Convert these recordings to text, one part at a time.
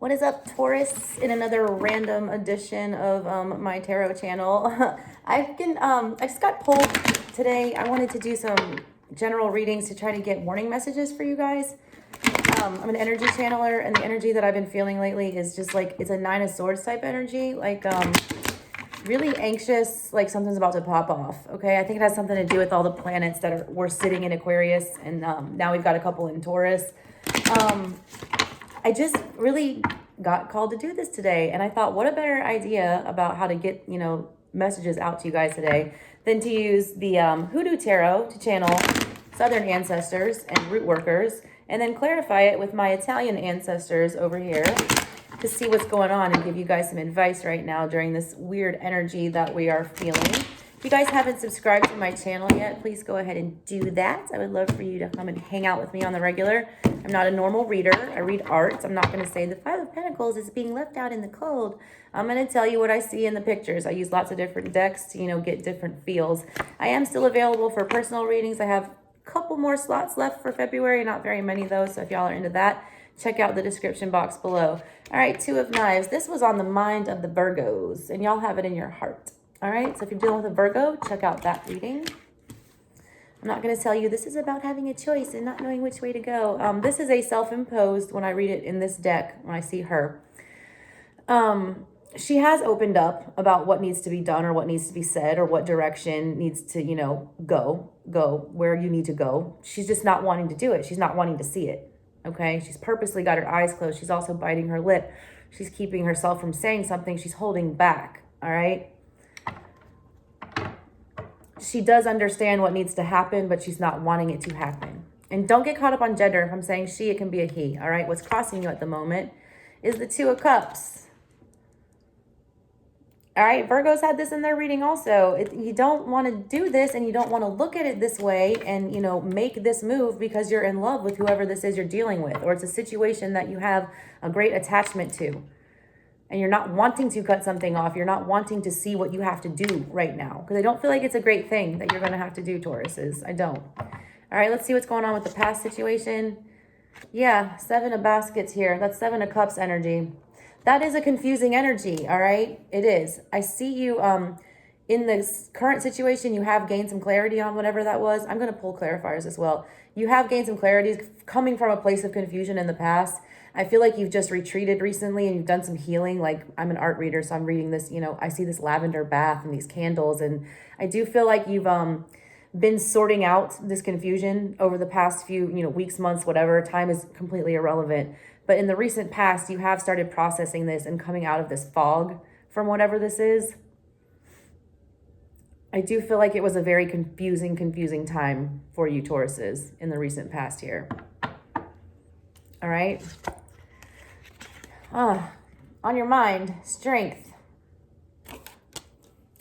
What is up, Taurus? In another random edition of my tarot channel. I just got pulled today. I wanted to do some general readings to try to get warning messages for you guys. I'm an energy channeler, and the energy that I've been feeling lately is just like, it's a Nine of Swords type energy, like really anxious, like something's about to pop off. Okay, I think it has something to do with all the planets that were sitting in Aquarius, and now we've got a couple in Taurus. I just really got called to do this today, and I thought, what a better idea about how to get, messages out to you guys today than to use the Hoodoo Tarot to channel Southern ancestors and root workers, and then clarify it with my Italian ancestors over here to see what's going on and give you guys some advice right now during this weird energy that we are feeling. If you guys haven't subscribed to my channel yet, please go ahead and do that. I would love for you to come and hang out with me on the regular. I'm not a normal reader. I read art. I'm not going to say the Five of Pentacles is being left out in the cold. I'm going to tell you what I see in the pictures. I use lots of different decks to, get different feels. I am still available for personal readings. I have a couple more slots left for February. Not very many though, so if y'all are into that, check out the description box below. All right, Two of Knives. This was on the mind of the Virgos, and y'all have it in your heart. All right, so if you're dealing with a Virgo, check out that reading. I'm not going to tell you this is about having a choice and not knowing which way to go. This is a self-imposed when I read it in this deck, when I see her. She has opened up about what needs to be done or what needs to be said or what direction needs to, go where you need to go. She's just not wanting to do it. She's not wanting to see it. Okay, she's purposely got her eyes closed. She's also biting her lip. She's keeping herself from saying something. She's holding back. All right. She does understand what needs to happen, but she's not wanting it to happen. And don't get caught up on gender. If I'm saying she, it can be a he. All right. What's crossing you at the moment is the Two of Cups. All right. Virgos had this in their reading also. You don't want to do this, and you don't want to look at it this way and, make this move because you're in love with whoever this is you're dealing with, or it's a situation that you have a great attachment to. And you're not wanting to cut something off. You're not wanting to see what you have to do right now. Because I don't feel like it's a great thing that you're going to have to do, Tauruses. I don't. All right, let's see what's going on with the past situation. Yeah, Seven of Baskets here. That's Seven of Cups energy. That is a confusing energy, all right? It is. I see you in this current situation. You have gained some clarity on whatever that was. I'm going to pull clarifiers as well. You have gained some clarity coming from a place of confusion in the past. I feel like you've just retreated recently and you've done some healing. Like, I'm an art reader, so I'm reading this, I see this lavender bath and these candles. And I do feel like you've been sorting out this confusion over the past few, weeks, months, whatever. Time is completely irrelevant. But in the recent past, you have started processing this and coming out of this fog from whatever this is. I do feel like it was a very confusing time for you, Tauruses, in the recent past here. All right. On your mind, strength.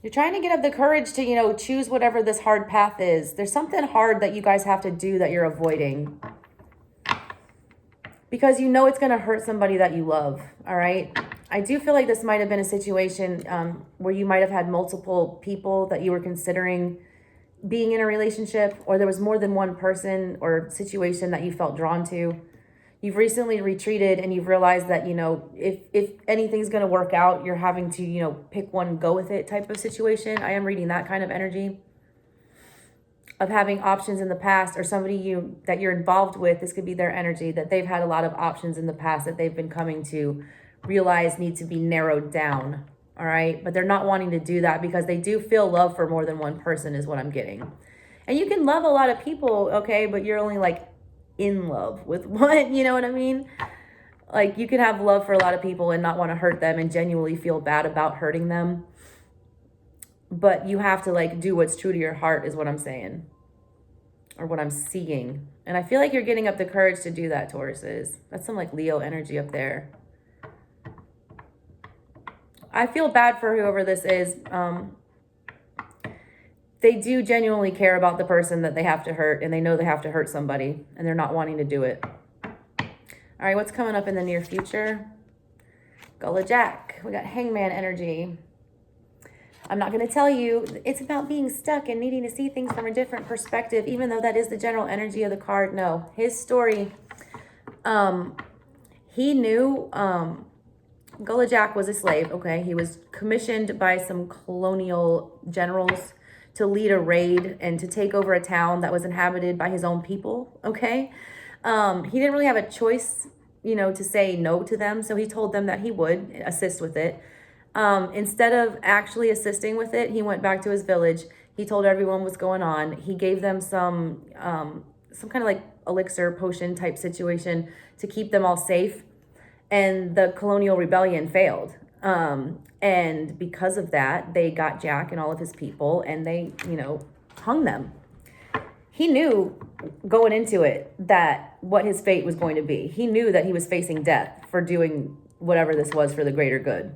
You're trying to get up the courage to, choose whatever this hard path is. There's something hard that you guys have to do that you're avoiding. Because it's going to hurt somebody that you love. All right. I do feel like this might have been a situation where you might have had multiple people that you were considering being in a relationship, or there was more than one person or situation that you felt drawn to. You've recently retreated and you've realized that, if anything's going to work out, you're having to, pick one, go with it type of situation. I am reading that kind of energy of having options in the past, or somebody that you're involved with. This could be their energy, that they've had a lot of options in the past that they've been coming to realize need to be narrowed down. All right. But they're not wanting to do that because they do feel love for more than one person is what I'm getting. And you can love a lot of people. Okay. But you're only like in love with one, you know what I mean? Like, you can have love for a lot of people and not want to hurt them and genuinely feel bad about hurting them. But you have to do what's true to your heart is what I'm saying, or what I'm seeing. And I feel like you're getting up the courage to do that, Tauruses. That's some Leo energy up there. I feel bad for whoever this is. They do genuinely care about the person that they have to hurt, and they know they have to hurt somebody, and they're not wanting to do it. All right, what's coming up in the near future? Gullah Jack. We got Hangman energy. I'm not going to tell you it's about being stuck and needing to see things from a different perspective, even though that is the general energy of the card. No, his story, he knew Gullah Jack was a slave, okay? He was commissioned by some colonial generals to lead a raid and to take over a town that was inhabited by his own people, okay? He didn't really have a choice, you know, to say no to them, so he told them that he would assist with it. Instead of actually assisting with it, he went back to his village. He told everyone what's going on. He gave them some kind of like elixir potion type situation to keep them all safe. And the colonial rebellion failed. And because of that, they got Jack and all of his people and they, you know, hung them. He knew going into it that what his fate was going to be. He knew that he was facing death for doing whatever this was for the greater good.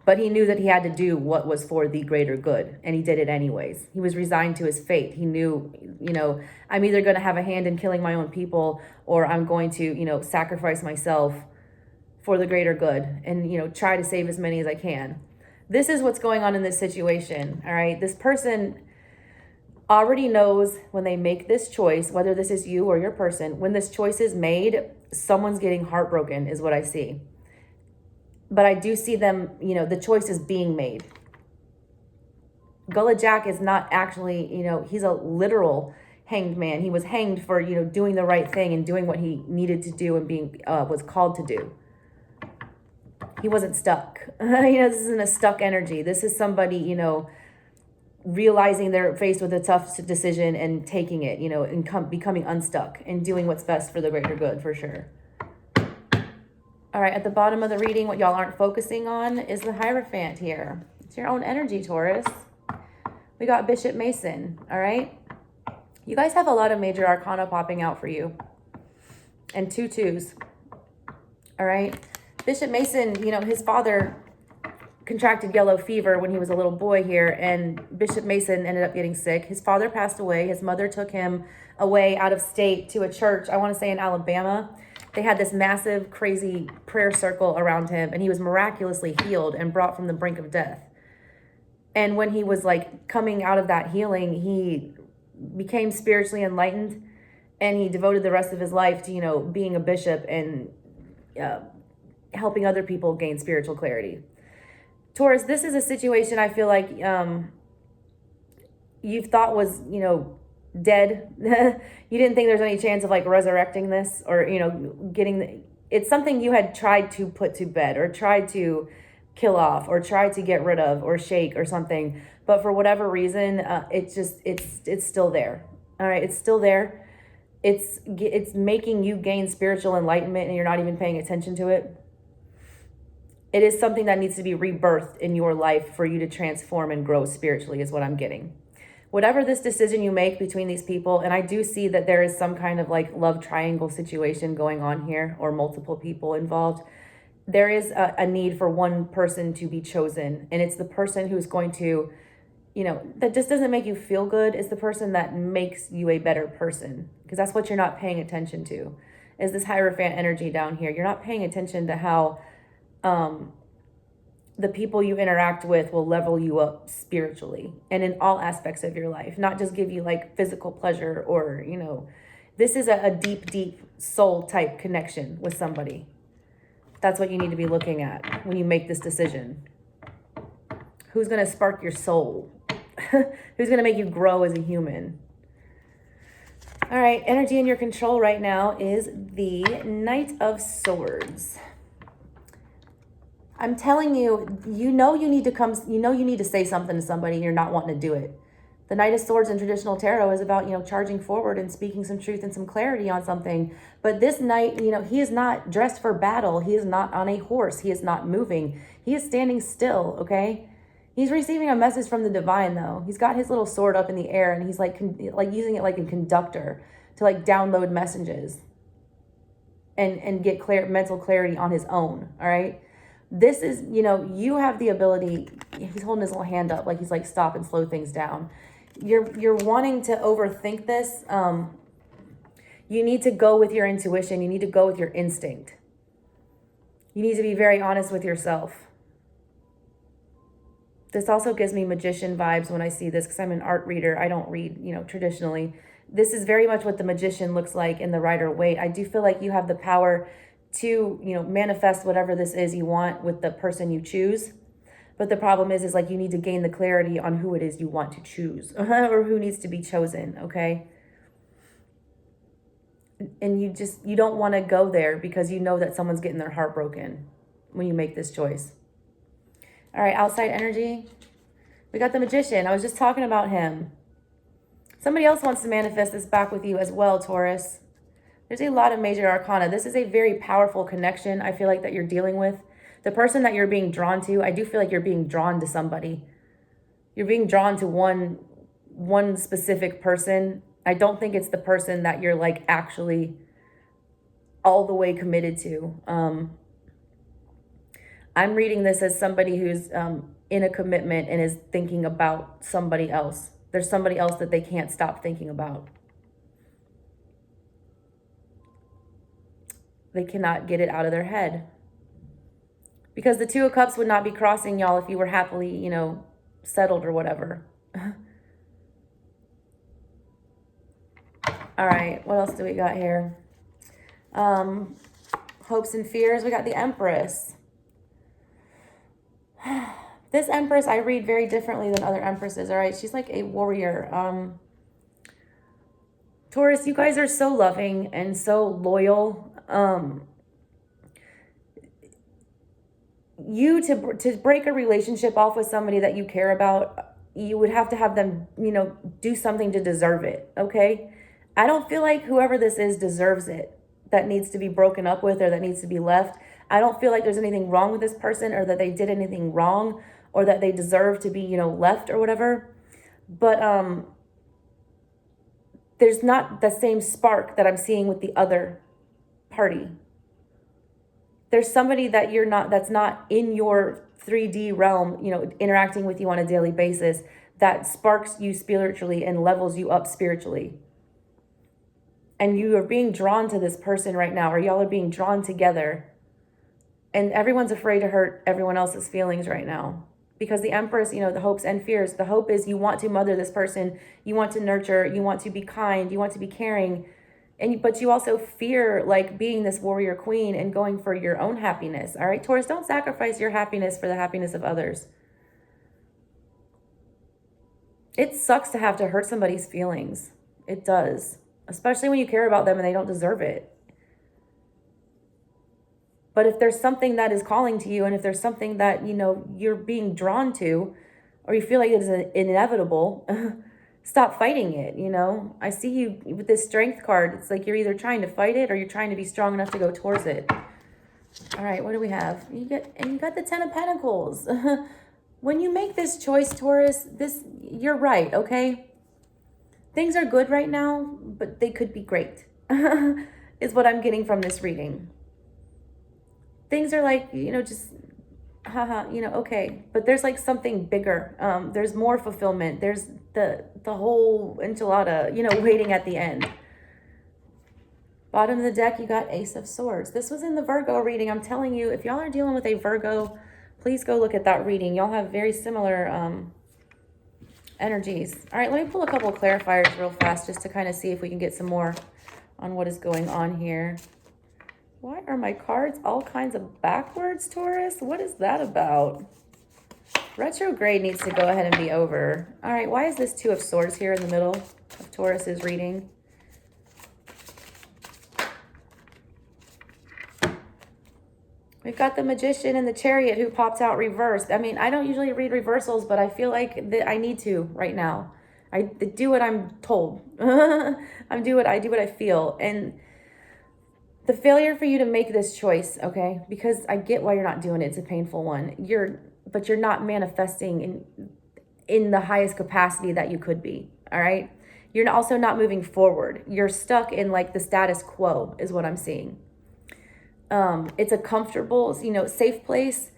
But he knew that he had to do what was for the greater good, and he did it anyways. He was resigned to his fate. He knew, you know, I'm either going to have a hand in killing my own people, or I'm going to, you know, sacrifice myself for the greater good and, you know, try to save as many as I can. This is what's going on in this situation, all right? This person already knows when they make this choice, whether this is you or your person, when this choice is made, someone's getting heartbroken is what I see. But I do see them, you know, the choice is being made. Gullah Jack is not actually, you know, he's a literal hanged man. He was hanged for, you know, doing the right thing and doing what he needed to do and being, was called to do. He wasn't stuck. You know, this isn't a stuck energy. This is somebody, you know, realizing they're faced with a tough decision and taking it, you know, and becoming unstuck and doing what's best for the greater good, for sure. All right, at the bottom of the reading, what y'all aren't focusing on is the Hierophant here. It's your own energy, Taurus. We got Bishop Mason, all right? You guys have a lot of major arcana popping out for you. And 2 2s, all right? Bishop Mason, you know, his father contracted yellow fever when he was a little boy here, and Bishop Mason ended up getting sick. His father passed away. His mother took him away out of state to a church, I want to say in Alabama. They had this massive, crazy prayer circle around him, and he was miraculously healed and brought from the brink of death. And when he was like coming out of that healing, he became spiritually enlightened, and he devoted the rest of his life to, you know, being a bishop and helping other people gain spiritual clarity. Taurus, this is a situation I feel like you thought was, you know, dead. You didn't think there's any chance of like resurrecting this, or, you know, getting it's something you had tried to put to bed or tried to kill off or tried to get rid of or shake or something, but for whatever reason, it's still there. All right, it's still there. It's making you gain spiritual enlightenment and you're not even paying attention to it. It is something that needs to be rebirthed in your life for you to transform and grow spiritually, is what I'm getting. Whatever this decision you make between these people, and I do see that there is some kind of like love triangle situation going on here, or multiple people involved. There is a need for one person to be chosen, and it's the person who's going to, you know, that just doesn't make you feel good. It's the person that makes you a better person, because that's what you're not paying attention to, is this Hierophant energy down here. You're not paying attention to how the people you interact with will level you up spiritually and in all aspects of your life, not just give you like physical pleasure or, you know, this is a deep, deep soul type connection with somebody. That's what you need to be looking at when you make this decision. Who's going to spark your soul? Who's going to make you grow as a human? All right, energy in your control right now is the Knight of Swords. I'm telling you, you know you need to say something to somebody and you're not wanting to do it. The Knight of Swords in traditional tarot is about, you know, charging forward and speaking some truth and some clarity on something. But this knight, you know, he is not dressed for battle. He is not on a horse. He is not moving. He is standing still, okay? He's receiving a message from the divine, though. He's got his little sword up in the air, and he's like using it like a conductor to like download messages and get mental clarity on his own, all right? This is, you know, you have the ability. He's holding his little hand up like he's like stop and slow things down. You're wanting to overthink this. You need to go with your intuition. You need to go with your instinct. You need to be very honest with yourself. This also gives me magician vibes when I see this, because I'm an art reader. I don't read, you know, traditionally. This is very much what the magician looks like in the Rider-Waite. I do feel like you have the power to, you know, manifest whatever this is you want with the person you choose. But the problem is like you need to gain the clarity on who it is you want to choose or who needs to be chosen, okay? And you don't want to go there because you know that someone's getting their heart broken when you make this choice. All right, outside energy. We got the Magician. I was just talking about him. Somebody else wants to manifest this back with you as well, Taurus. There's a lot of major arcana. This is a very powerful connection, I feel like, that you're dealing with. The person that you're being drawn to, I do feel like you're being drawn to somebody. You're being drawn to one specific person. I don't think it's the person that you're like actually all the way committed to. I'm reading this as somebody who's in a commitment and is thinking about somebody else. There's somebody else that they can't stop thinking about. They cannot get it out of their head. Because the Two of Cups would not be crossing y'all if you were happily, you know, settled or whatever. All right, what else do we got here? Hopes and fears. We got the Empress. This Empress I read very differently than other Empresses, all right? She's like a warrior. Taurus, you guys are so loving and so loyal. To break a relationship off with somebody that you care about, you would have to have them, you know, do something to deserve it, okay? I don't feel like whoever this is deserves it, that needs to be broken up with or that needs to be left. I don't feel like there's anything wrong with this person or that they did anything wrong or that they deserve to be, you know, left or whatever. But there's not the same spark that I'm seeing with the other party. There's somebody that you're not, that's not in your 3D realm, you know, interacting with you on a daily basis, that sparks you spiritually and levels you up spiritually. And you are being drawn to this person right now, or y'all are being drawn together. And everyone's afraid to hurt everyone else's feelings right now. Because the Empress, you know, the hopes and fears, the hope is you want to mother this person, you want to nurture, you want to be kind, you want to be caring. But you also fear like being this warrior queen and going for your own happiness. All right, Taurus, don't sacrifice your happiness for the happiness of others. It sucks to have to hurt somebody's feelings. It does. Especially when you care about them and they don't deserve it. But if there's something that is calling to you, and if there's something that, you know, you're being drawn to, or you feel like it is inevitable, stop fighting it, you know? I see you with this Strength card. It's like you're either trying to fight it or you're trying to be strong enough to go towards it. All right, what do we have? You got the Ten of Pentacles. When you make this choice, Taurus, you're right, okay? Things are good right now, but they could be great, is what I'm getting from this reading. Things are like, you know, just, you know, okay. But there's like something bigger. There's more fulfillment. There's the whole enchilada, you know, waiting at the end. Bottom of the deck, you got Ace of Swords. This was in the Virgo reading. I'm telling you, if y'all are dealing with a Virgo, please go look at that reading. Y'all have very similar energies. All right, let me pull a couple of clarifiers real fast just to kind of see if we can get some more on what is going on here. Why are my cards all kinds of backwards, Taurus? What is that about? Retrograde needs to go ahead and be over. All right, why is this Two of Swords here in the middle of Taurus's reading? We've got the Magician and the Chariot who popped out reversed. I mean, I don't usually read reversals, but I feel like I need to right now. I do what I'm told. I do what I feel. And the failure for you to make this choice, okay? Because I get why you're not doing it. It's a painful one. But you're not manifesting in the highest capacity that you could be, all right? You're also not moving forward. You're stuck in like the status quo is what I'm seeing. It's a comfortable, you know, safe place,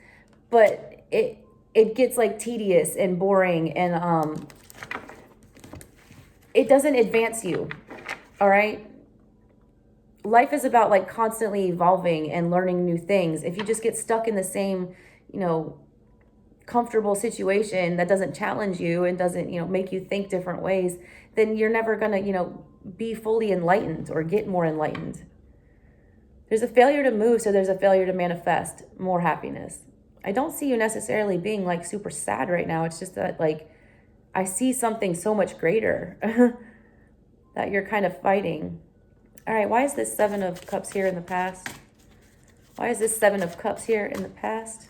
but it gets like tedious and boring and it doesn't advance you, all right? Life is about like constantly evolving and learning new things. If you just get stuck in the same, you know, comfortable situation that doesn't challenge you and doesn't, you know, make you think different ways, then you're never gonna, you know, be fully enlightened or get more enlightened. There's a failure to move, so there's a failure to manifest more happiness. I don't see you necessarily being like super sad right now. It's just that like I see something so much greater that you're kind of fighting. All right, why is this Seven of Cups here in the past? Why is this Seven of Cups here in the past?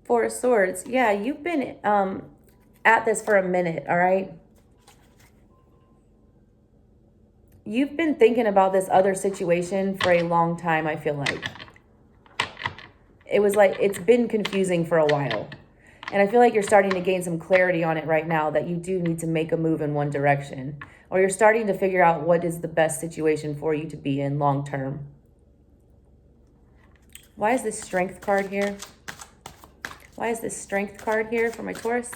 Four of Swords. Yeah, you've been at this for a minute, all right? You've been thinking about this other situation for a long time, I feel like. It was like, it's been confusing for a while. And I feel like you're starting to gain some clarity on it right now, that you do need to make a move in one direction. Or you're starting to figure out what is the best situation for you to be in long term. Why is this Strength card here? Why is this Strength card here for my Taurus?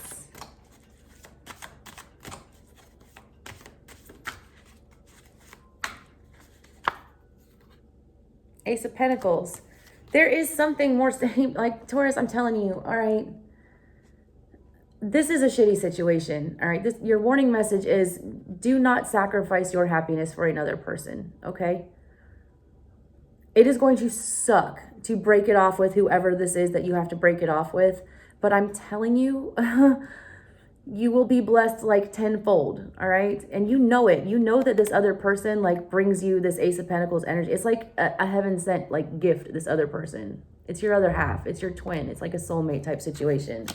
Ace of Pentacles. There is something more, like Taurus, I'm telling you, all right, this is a shitty situation, all right? Your warning message is do not sacrifice your happiness for another person, okay? It is going to suck to break it off with whoever this is that you have to break it off with, but I'm telling you, you will be blessed like tenfold, all right? And you know it. You know that this other person like brings you this Ace of Pentacles energy. It's like a heaven sent like gift, this other person. It's your other half. It's your twin. It's like a soulmate type situation.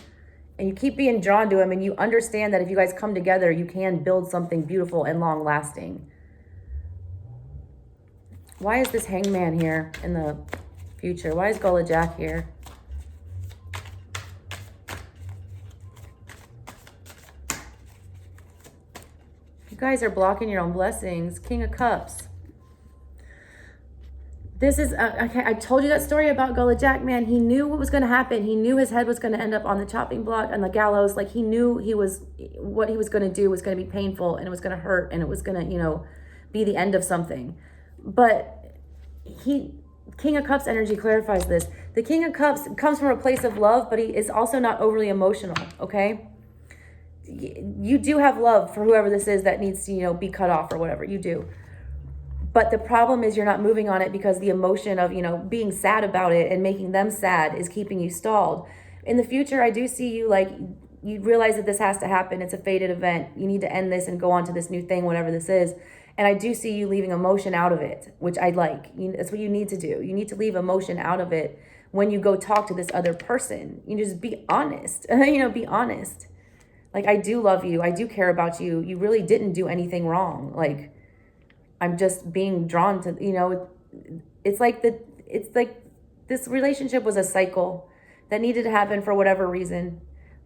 And you keep being drawn to him, and you understand that if you guys come together, you can build something beautiful and long lasting. Why is this Hangman here in the future? Why is Gullah Jack here? You guys are blocking your own blessings. King of Cups. This is, I told you that story about Gullah Jack, man. He knew what was going to happen. He knew his head was going to end up on the chopping block and the gallows. Like he knew what he was going to do was going to be painful, and it was going to hurt, and it was going to, be the end of something. But King of Cups energy clarifies this. The King of Cups comes from a place of love, but he is also not overly emotional, okay? You do have love for whoever this is that needs to, be cut off or whatever. You do. But the problem is you're not moving on it because the emotion of, being sad about it and making them sad is keeping you stalled. In the future, I do see you like, you realize that this has to happen. It's a fated event. You need to end this and go on to this new thing, whatever this is. And I do see you leaving emotion out of it, which I like. That's what you need to do. You need to leave emotion out of it when you go talk to this other person. You just be honest, be honest. Like, I do love you. I do care about you. You really didn't do anything wrong. Like, I'm just being drawn to, it's like this relationship was a cycle that needed to happen for whatever reason,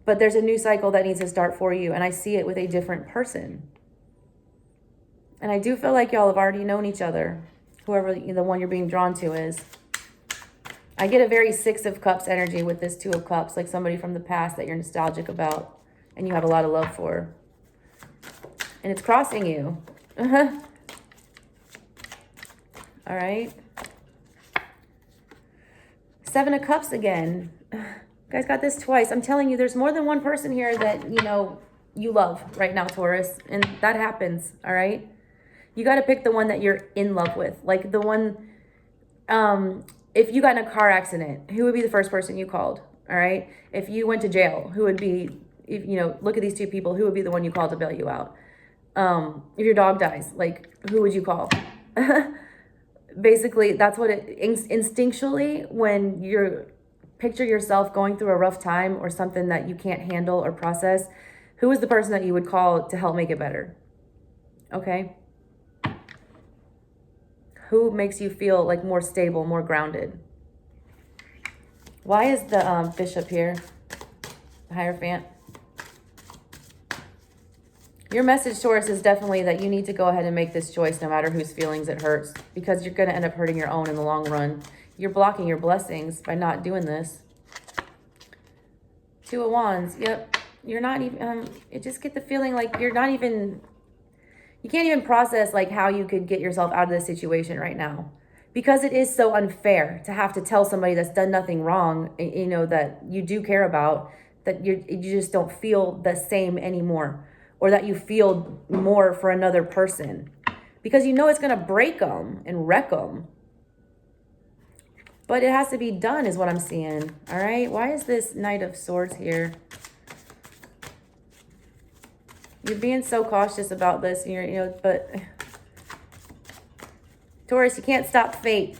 but there's a new cycle that needs to start for you. And I see it with a different person. And I do feel like y'all have already known each other, whoever the one you're being drawn to is. I get a very Six of Cups energy with this Two of Cups, like somebody from the past that you're nostalgic about and you have a lot of love for. And it's crossing you. All right. Seven of Cups again. You guys got this twice. I'm telling you, there's more than one person here that, you love right now, Taurus. And that happens, all right? You got to pick the one that you're in love with. Like the one, if you got in a car accident, who would be the first person you called, all right? If you went to jail, who would be, look at these two people, who would be the one you called to bail you out? If your dog dies, like, who would you call? Basically, that's what it instinctually, when you're picture yourself going through a rough time or something that you can't handle or process, who is the person that you would call to help make it better? Okay. Who makes you feel like more stable, more grounded? Why is the Bishop here? The Hierophant. Your message, Taurus, is definitely that you need to go ahead and make this choice no matter whose feelings it hurts, because you're going to end up hurting your own in the long run. You're blocking your blessings by not doing this. Two of Wands. Yep. You're not even, I just get the feeling like you're not even, you can't even process like how you could get yourself out of this situation right now, because it is so unfair to have to tell somebody that's done nothing wrong, that you do care about, that you just don't feel the same anymore, or that you feel more for another person. because you know it's going to break them and wreck them. But it has to be done is what I'm seeing. All right. Why is this Knight of Swords here? You're being so cautious about this. And you're, but Taurus, you can't stop fate.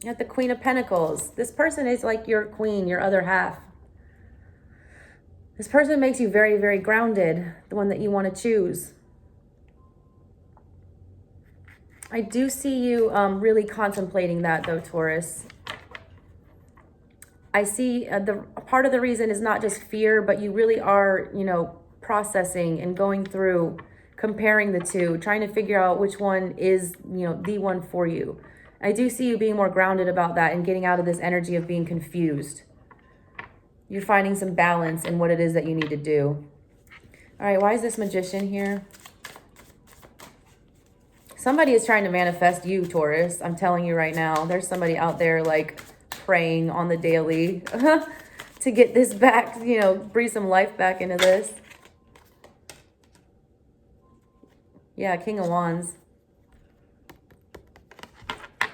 You got the Queen of Pentacles. This person is like your queen, your other half. This person makes you very, very grounded, the one that you want to choose. I do see you really contemplating that though, Taurus. I see the part of the reason is not just fear, but you really are, processing and going through, comparing the two, trying to figure out which one is, the one for you. I do see you being more grounded about that and getting out of this energy of being confused. You're finding some balance in what it is that you need to do. All right, why is this Magician here? Somebody is trying to manifest you, Taurus. I'm telling you right now. There's somebody out there like praying on the daily to get this back, breathe some life back into this. Yeah, King of Wands.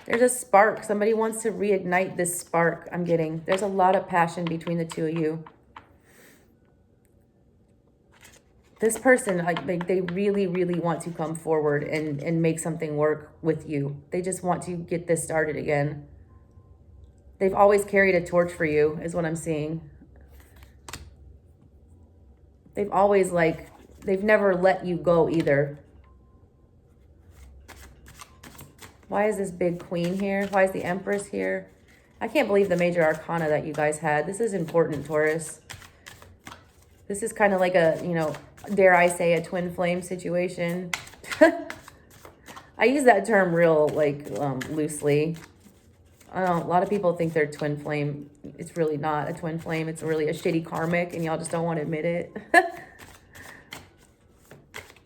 There's a spark. Somebody wants to reignite this spark I'm getting. There's a lot of passion between the two of you. This person, like they really, really want to come forward and make something work with you. They just want to get this started again. They've always carried a torch for you, is what I'm seeing. They've always they've never let you go either. Why is this big queen here? Why is the Empress here? I can't believe the major arcana that you guys had. This is important, Taurus. This is kind of like a, dare I say, a twin flame situation. I use that term real, loosely. I don't know, a lot of people think they're twin flame. It's really not a twin flame. It's really a shitty karmic, and y'all just don't want to admit it.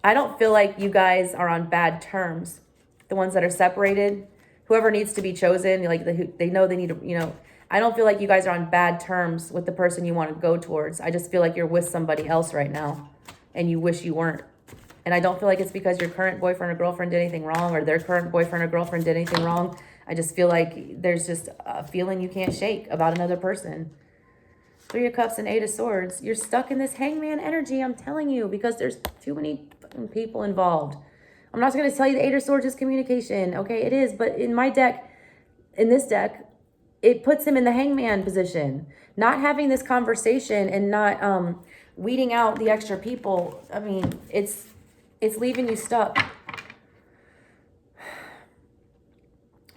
I don't feel like you guys are on bad terms. The ones that are separated, whoever needs to be chosen, they know they need to, I don't feel like you guys are on bad terms with the person you want to go towards. I just feel like you're with somebody else right now and you wish you weren't. And I don't feel like it's because your current boyfriend or girlfriend did anything wrong or their current boyfriend or girlfriend did anything wrong. I just feel like there's just a feeling you can't shake about another person. 3 of Cups and 8 of Swords. You're stuck in this hangman energy, I'm telling you, because there's too many fucking people involved. I'm not going to tell you the 8 of Swords is communication. Okay, it is. But in my deck, in this deck, it puts him in the hangman position. Not having this conversation and not weeding out the extra people. I mean, it's leaving you stuck.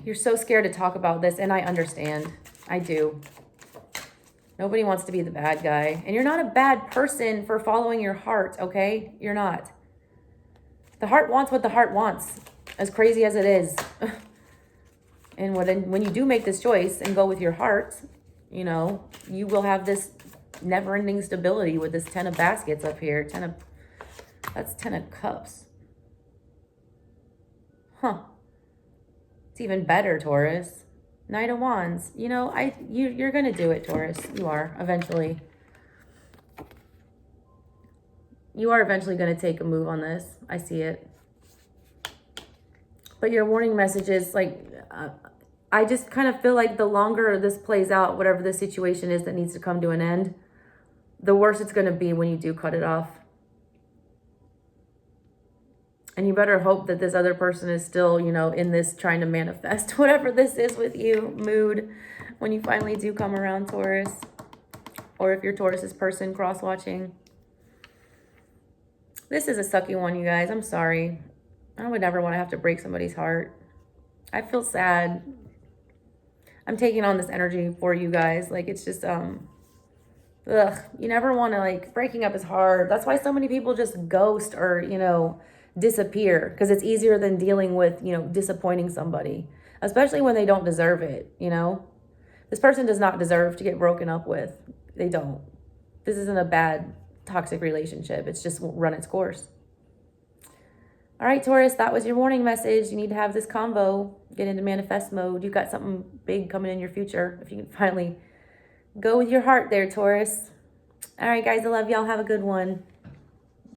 You're so scared to talk about this, and I understand. I do. Nobody wants to be the bad guy. And you're not a bad person for following your heart, okay? You're not. The heart wants what the heart wants, as crazy as it is. And when you do make this choice and go with your heart, you will have this never-ending stability with this 10 of baskets up here. That's 10 of cups. Huh. It's even better, Taurus. Knight of Wands. You're going to do it, Taurus. You are, eventually. You are eventually going to take a move on this. I see it. But your warning message is I just kind of feel like the longer this plays out, whatever the situation is that needs to come to an end, the worse it's going to be when you do cut it off. And you better hope that this other person is still, in this trying to manifest whatever this is with you mood when you finally do come around, Taurus. Or if you're Taurus's person cross-watching. This is a sucky one, you guys. I'm sorry. I would never want to have to break somebody's heart. I feel sad. I'm taking on this energy for you guys. It's just, ugh. You never want to, breaking up is hard. That's why so many people just ghost or, disappear. Because it's easier than dealing with, disappointing somebody. Especially when they don't deserve it, This person does not deserve to get broken up with. They don't. This isn't a bad toxic relationship. It's just run its course. All right, Taurus, that was your warning message. You need to have this convo, get into manifest mode. You've got something big coming in your future. If you can finally go with your heart there, Taurus. All right, guys, I love y'all. Have a good one.